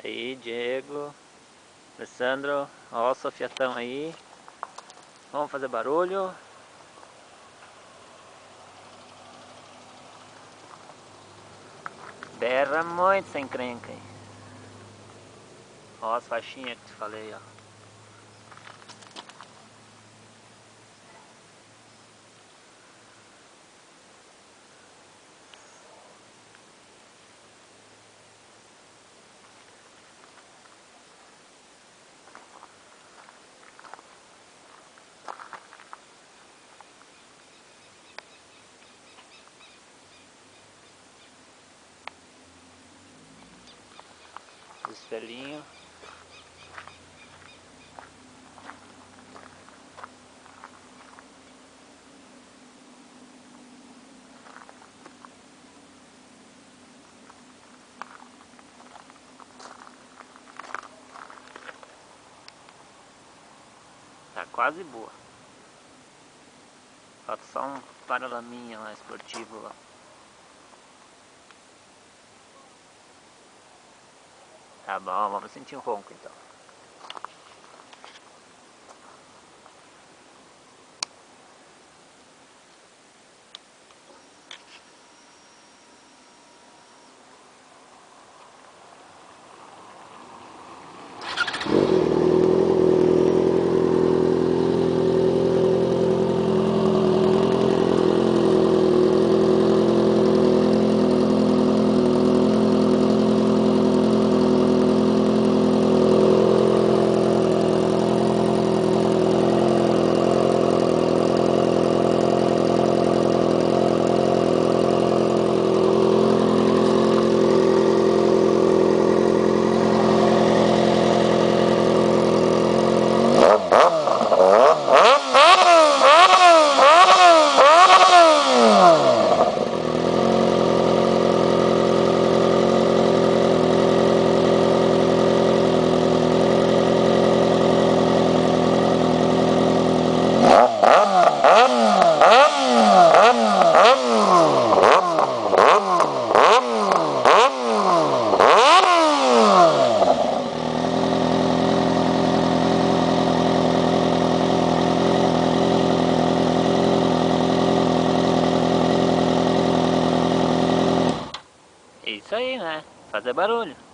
Aí, Diego, Alessandro, ó o Sofiatão aí. Vamos fazer barulho. Berra muito sem encrenca aí. Ó as faixinhas que te falei, ó. Espelhinho. Tá quase boa. Falta só um paralaminha lá esportivo lá. Tá bom, vamos sentir um ronco então. Isso aí, né? Fazer barulho.